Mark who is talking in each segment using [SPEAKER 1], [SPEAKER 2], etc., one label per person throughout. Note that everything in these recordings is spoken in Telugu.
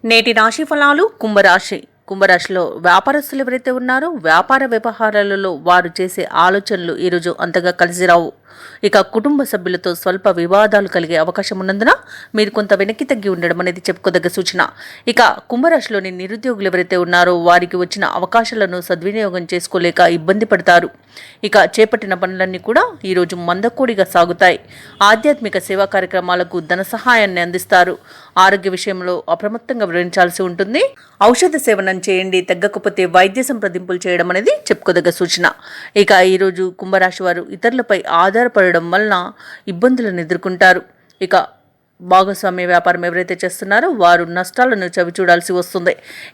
[SPEAKER 1] నేటి రాశి ఫలాలు కుంభరాశి. కుంభరాశిలో వ్యాపారస్తులు ఎవరైతే ఉన్నారో వ్యాపార వ్యవహారాలలో వారు చేసే ఆలోచనలు ఈరోజు అంతగా కలిసి రావు. ఇక కుటుంబ సభ్యులతో స్వల్ప వివాదాలు కలిగే అవకాశం ఉన్నందున మీరు కొంత వెనక్కి తగ్గి ఉండడం అనేది చెప్పుకోదగ్గ సూచన. ఇక కుంభరాశిలోని నిరుద్యోగులు ఎవరైతే ఉన్నారో వారికి వచ్చిన అవకాశాలను సద్వినియోగం చేసుకోలేక ఇబ్బంది పడతారు. ఇక చేపట్టిన పనులన్నీ కూడా ఈరోజు మందకోడిగా సాగుతాయి. ఆధ్యాత్మిక సేవా కార్యక్రమాలకు ధన సహాయాన్ని అందిస్తారు. ఆరోగ్య విషయంలో అప్రమత్తంగా వివరించాల్సి ఉంటుంది. ఔషధ సేవనం చేయండి, తగ్గకపోతే వైద్య సంప్రదింపులు చేయడం అనేది చెప్పుకోదగ్గ సూచన. ఇక ఈరోజు కుంభరాశి వారు ఇతరులపై ఆధారపడడం వలన ఇబ్బందులను ఎదుర్కొంటారు. ఇక భాగస్వామ్య వ్యాపారం ఎవరైతే చేస్తున్నారో వారు నష్టాలను చవిచూడాల్సి వస్తుంది.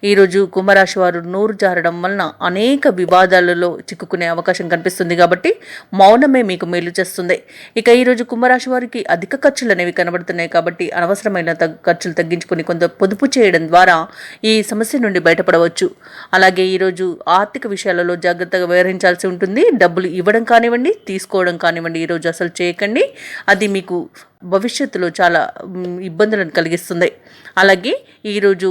[SPEAKER 1] ఈరోజు కుంభరాశి వారు నోరు జారడం వలన అనేక వివాదాలలో చిక్కుకునే అవకాశం కనిపిస్తుంది కాబట్టి మౌనమే మీకు మేలు చేస్తుంది. ఇక ఈరోజు కుంభరాశి వారికి అధిక ఖర్చులు అనేవి కనబడుతున్నాయి కాబట్టి అనవసరమైన ఖర్చులు తగ్గించుకొని కొంత పొదుపు చేయడం ద్వారా ఈ సమస్య నుండి బయటపడవచ్చు. అలాగే ఈరోజు ఆర్థిక విషయాలలో జాగ్రత్తగా వ్యవహరించాల్సి ఉంటుంది. డబ్బులు ఇవ్వడం కానివ్వండి, తీసుకోవడం కానివ్వండి ఈరోజు అసలు చేయకండి. అది మీకు భవిష్యత్తులో చాలా ఇబ్బందులను కలిగిస్తుంది. అలాగే ఈరోజు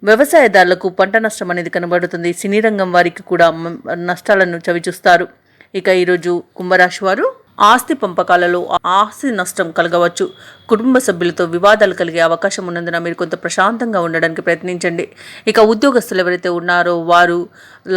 [SPEAKER 1] వ్యవసాయదారులకు పంట నష్టం అనేది కనబడుతుంది. సినీ రంగం వారికి కూడా నష్టాలను చవిచూస్తారు. ఇక ఈరోజు కుంభరాశి వారు ఆస్తి పంపకాలలో ఆస్తి నష్టం కలగవచ్చు. కుటుంబ సభ్యులతో వివాదాలు కలిగే అవకాశం ఉన్నందున మీరు కొంత ప్రశాంతంగా ఉండడానికి ప్రయత్నించండి. ఇక ఉద్యోగస్తులు ఎవరైతే ఉన్నారో వారు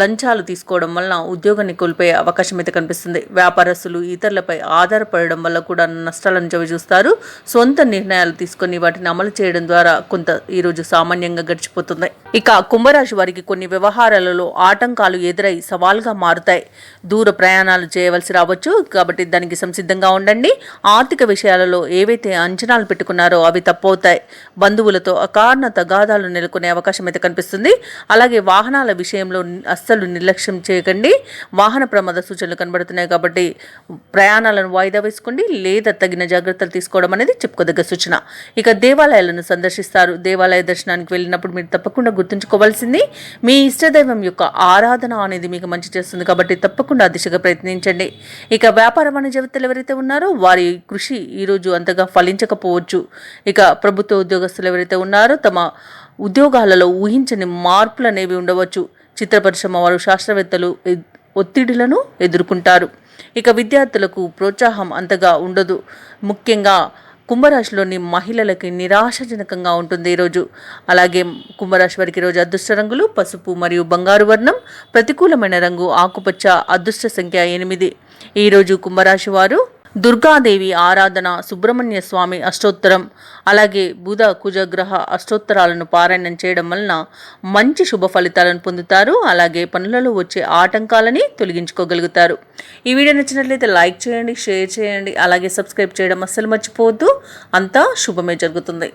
[SPEAKER 1] లంచాలు తీసుకోవడం వలన ఉద్యోగాన్ని కోల్పోయే అవకాశం అయితే కనిపిస్తుంది. వ్యాపారస్తులు ఇతరులపై ఆధారపడడం వల్ల కూడా నష్టాలను చవిచూస్తారు. సొంత నిర్ణయాలు తీసుకొని వాటిని అమలు చేయడం ద్వారా కొంత ఈరోజు సామాన్యంగా గడిచిపోతుంది. ఇక కుంభరాశి వారికి కొన్ని వ్యవహారాలలో ఆటంకాలు ఎదురై సవాల్గా మారుతాయి. దూర ప్రయాణాలు చేయవలసి రావచ్చు కాబట్టి దానికి సంసిద్ధంగా ఉండండి. ఆర్థిక విషయాలలో ఏవైతే అంచనాలు పెట్టుకున్నారో అవి తప్పవుతాయి. బంధువులతో అకారణ తగాదాలు నెలకొనే అవకాశం అయితే కనిపిస్తుంది. అలాగే వాహనాల విషయంలో అస్సలు నిర్లక్ష్యం చేయకండి. వాహన ప్రమాద సూచనలు కనబడుతున్నాయి కాబట్టి ప్రయాణాలను వాయిదా వేసుకోండి లేదా తగిన జాగ్రత్తలు తీసుకోవడం అనేది చెప్పుకోదగ్గ సూచన. ఇక దేవాలయాలను సందర్శిస్తారు. దేవాలయ దర్శనానికి వెళ్ళినప్పుడు మీరు తప్పకుండా గుర్తుంచుకోవాల్సింది మీ ఇష్టదైవం యొక్క ఆరాధన అనేది మీకు మంచి చేస్తుంది కాబట్టి తప్పకుండా ఆ దిశగా ప్రయత్నించండి. ఇక వ్యాపార వాణిజ్యవేత్తలు ఎవరైతే ఉన్నారో వారి కృషి ఈరోజు అంతగా ఫలించకపోవచ్చు. ఇక ప్రభుత్వ ఉద్యోగస్తులు ఎవరైతే ఉన్నారో తమ ఉద్యోగాలలో ఊహించని మార్పులు అనేవి ఉండవచ్చు. చిత్ర పరిశ్రమ వారు శాస్త్రవేత్తలు ఒత్తిడిలను ఎదుర్కొంటారు. ఇక విద్యార్థులకు ప్రోత్సాహం అంతగా ఉండదు. ముఖ్యంగా కుంభరాశిలోని మహిళలకి నిరాశాజనకంగా ఉంటుంది ఈరోజు. అలాగే కుంభరాశి వారికి ఈరోజు అదృష్ట రంగులు పసుపు మరియు బంగారు వర్ణం, ప్రతికూలమైన రంగు ఆకుపచ్చ, అదృష్ట సంఖ్య 8. ఈరోజు కుంభరాశి వారు దుర్గాదేవి ఆరాధన, సుబ్రహ్మణ్య స్వామి అష్టోత్తరం, అలాగే బుధ కుజగ్రహ అష్టోత్తరాలను పారాయణం చేయడం వలన మంచి శుభ ఫలితాలను పొందుతారు. అలాగే పనులలో వచ్చే ఆటంకాలని తొలగించుకోగలుగుతారు. ఈ వీడియో నచ్చినట్లయితే లైక్ చేయండి, షేర్ చేయండి, అలాగే సబ్స్క్రైబ్ చేయడం అస్సలు మర్చిపోవద్దు. అంతా శుభమే జరుగుతుంది.